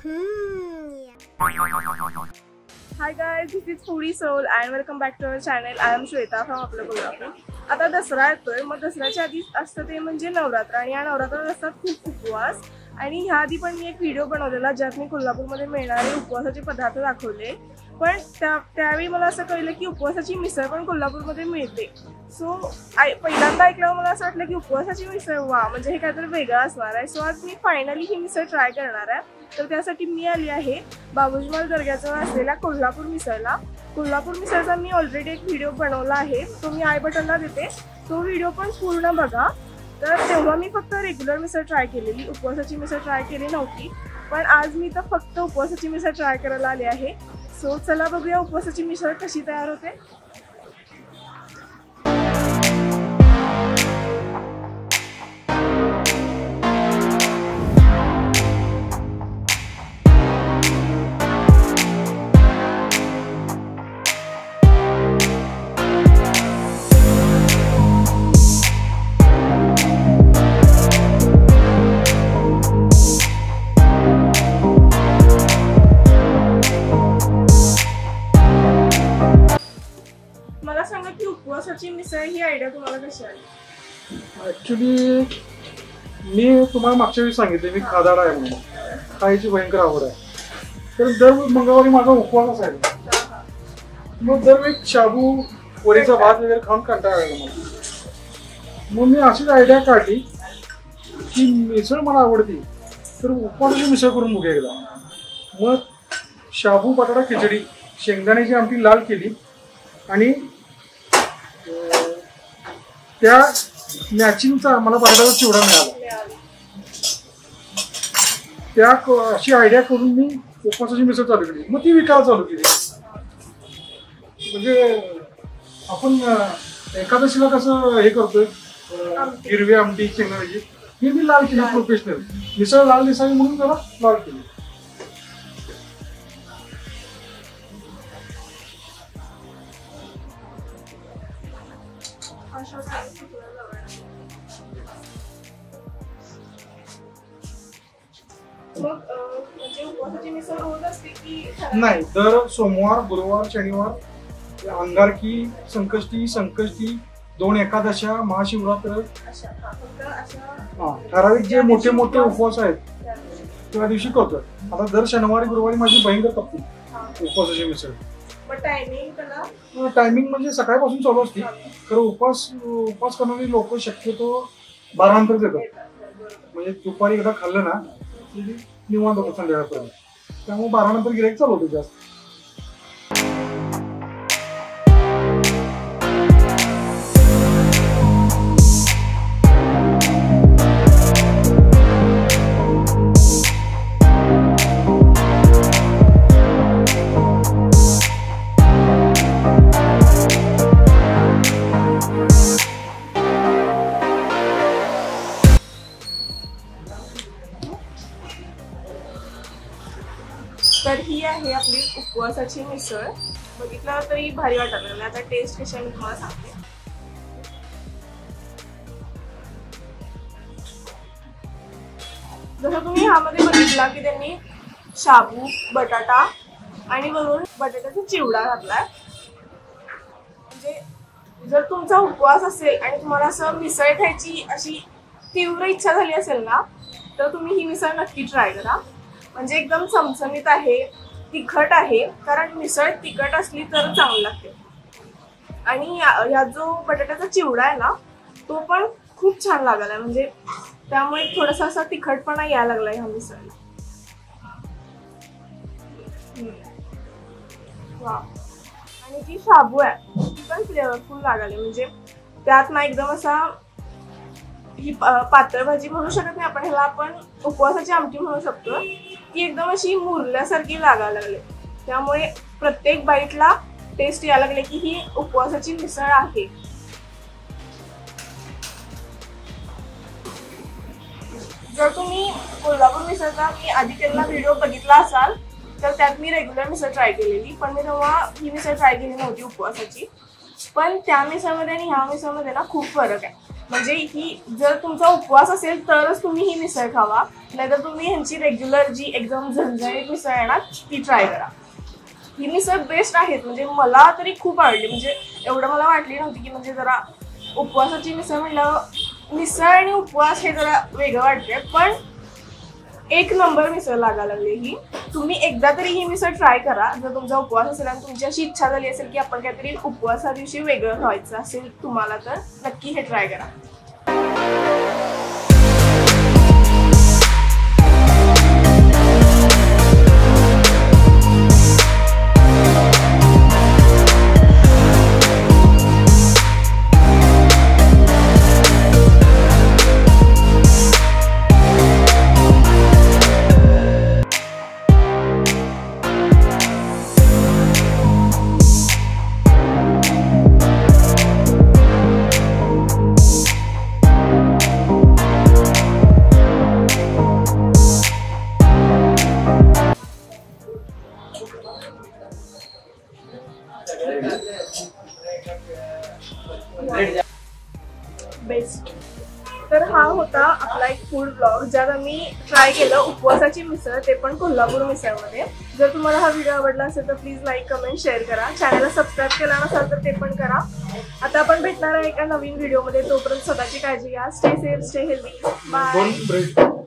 Hi guys, this is Foodie Soul and welcome back to our channel. I am Shweta from आपलं कोल्हापूर. आता दसरा येतोय, मग दसऱ्याच्या आधी असतं ते म्हणजे नवरात्र आणि या नवरात्रात असतात खूप उपवास. आणि ह्या आधी पण मी एक व्हिडिओ बनवलेला ज्यात मी कोल्हापूरमध्ये मिळणारे उपवासाचे पदार्थ दाखवले. पण त्यावेळी मला असं कळलं की उपवासाची मिसळ पण कोल्हापूरमध्ये मिळते. सो पहिल्यांदा ऐकल्यावर मला असं वाटलं की उपवासाची मिसळ वा म्हणजे हे काहीतरी वेगळं असणार आहे. सो आज मी फायनली ही मिसळ ट्राय करणार आहे. तर त्यासाठी मी आली आहे बाबूजीमाल दर्ग्याजवळ असलेल्या कोल्हापूर मिसळला. कोल्हापूर मिसळचा मी ऑलरेडी एक व्हिडिओ बनवला आहे, तो मी आय बटनला देते, तो व्हिडिओ पण पूर्ण बघा. तर तेव्हा मी फक्त रेग्युलर मिसळ ट्राय केलेली, उपवासाची मिसळ ट्राय केली नव्हती. पण आज मी तर फक्त उपवासाची मिसळ ट्राय करायला आले आहे. सो चला बघूया उपवासाची मिसळ कशी तयार होते. मला सांगा की उपवासाची मिसळ ही आयडिया तुम्हाला कशी आली? ऍक्च्युली मी तुम्हाला मागच्या वेळी सांगितले मी खादाडा आहे म्हणून, खायची भयंकर आवड आहे. तर दर मंगळवारी माझा उपवास असायचा. मग दरवेळी शाबू वरीचा भात वगैरे खाऊन कंटाळा आला मला. मग मी अशीच आयडिया काढली की मिसळ मला आवडती तर उपवासाची मिसळ करून बघूया एकदा. मग शाबू बटाटा खिचडी शेंगदाण्याची आमटी लाल केली आणि त्या मॅचिंगचा मला बटाट्याचा चिवडा मिळाला. त्या अशी आयडिया करून मी उपवासाची मिसळ चालू केली. मग ती विकायला चालू केली. म्हणजे आपण एकादशीला कसं हे करतोय हिरवी आमटी शेंगदाण्याची, ही मी लाल केली प्रोफेशनल. मिसळ लाल दिसावी म्हणून जरा लाल केली. नाही, दर सोमवार गुरुवार शनिवार अंगारकी संकष्टी 2 एकादशा महाशिवरात्र ठराविक जे मोठे मोठे उपवास आहेत त्या दिवशी करतो. आता दर शनिवारी गुरुवारी माझी भयंकर तपती उपवासाची मिसळ. टायमिंग म्हणजे सकाळपासून चालू असते. तर उपवास करणारी लोक शक्यतो 12 नंतर येतात. म्हणजे दुपारी एकदा खाल्लं ना निवांत होतं संध्याकाळपर्यंत. त्यामुळे 12 नंतर गिऱ्हाईक चालू होतं जास्त. तर ही आहे आपली उपवासाची मिसळ. बघितल्यावर तरी भारी वाटत नाही. आता टेस्ट कशी आहे मी तुम्हाला सांगते. जसं तुम्ही ह्यामध्ये बघितला की त्यांनी शाबू बटाटा आणि वरून बटाट्याचा चिवडा घातलाय. म्हणजे जर तुमचा उपवास असेल आणि तुम्हाला असं मिसळ खायची अशी तीव्र इच्छा झाली असेल ना तर तुम्ही ही मिसळ नक्की ट्राय करा. म्हणजे एकदम चमचमीत आहे, तिखट आहे, कारण मिसळ तिखट असली तर चांगली लागते. आणि या जो बटाट्याचा चिवडा आहे ना तो पण खूप छान लागलाय. म्हणजे त्यामुळे थोडासा असा तिखटपणा यायला लागलाय ह्या मिसळला. वा. आणि जी शाबू आहे ती पण फ्लेवरफुल लागली. म्हणजे त्यात ना एकदम असा ही पातळ भाजी म्हणू शकत नाही आपण, ह्याला आपण उपवासाची आमटी म्हणू शकतो. ती एकदम अशी मुरल्यासारखी लागायला लागली. त्यामुळे प्रत्येक बाईटला टेस्ट यायला लागले की ही उपवासाची मिसळ आहे. जर तुम्ही कोल्हापूर मिसळचा मी आधी केलेला व्हिडिओ बघितला असाल तर त्यात मी रेग्युलर मिसळ ट्राय केलेली, पण मी तेव्हा ही मिसळ ट्राय केली नव्हती उपवासाची. पण त्या मिसळमध्ये आणि ह्या मिसळमध्ये ना खूप फरक आहे. म्हणजे ही जर तुमचा उपवास असेल तरच तुम्ही ही मिसळ खावा, नाहीतर तुम्ही ह्यांची रेग्युलर जी एकदम झणझणीत मिसळ आहे ना ती ट्राय करा. ही मिसळ बेस्ट आहेत, म्हणजे मला तरी खूप आवडली. म्हणजे एवढं मला वाटली नव्हती की म्हणजे जरा उपवासाची मिसळ म्हटल्यावर मिसळ आणि उपवास हे जरा वेगळं वाटते, पण एक नंबर मिसळ लागायला लागली ही. तुम्ही एकदा तरी ही मिसळ ट्राय करा जर तुमचा उपवास असेल आणि तुमची अशी इच्छा झाली असेल की आपण काहीतरी उपवासा दिवशी वेगळं खायचं असेल तुम्हाला, तर नक्की हे ट्राय करा. बेस्ट. तर हा होता आपला एक फूड ब्लॉग ज्यात आम्ही ट्राय केलं उपवासाची मिसळ, ते पण कोल्हापूर मिसळमध्ये. जर तुम्हाला हा व्हिडिओ आवडला असेल तर प्लीज लाईक कमेंट शेअर करा. चॅनलला सबस्क्राईब केला नसाल तर ते पण करा. आता आपण भेटणार आहे एका नवीन व्हिडिओमध्ये. तोपर्यंत स्वतःची काळजी घ्या. Stay safe, stay healthy. Bye.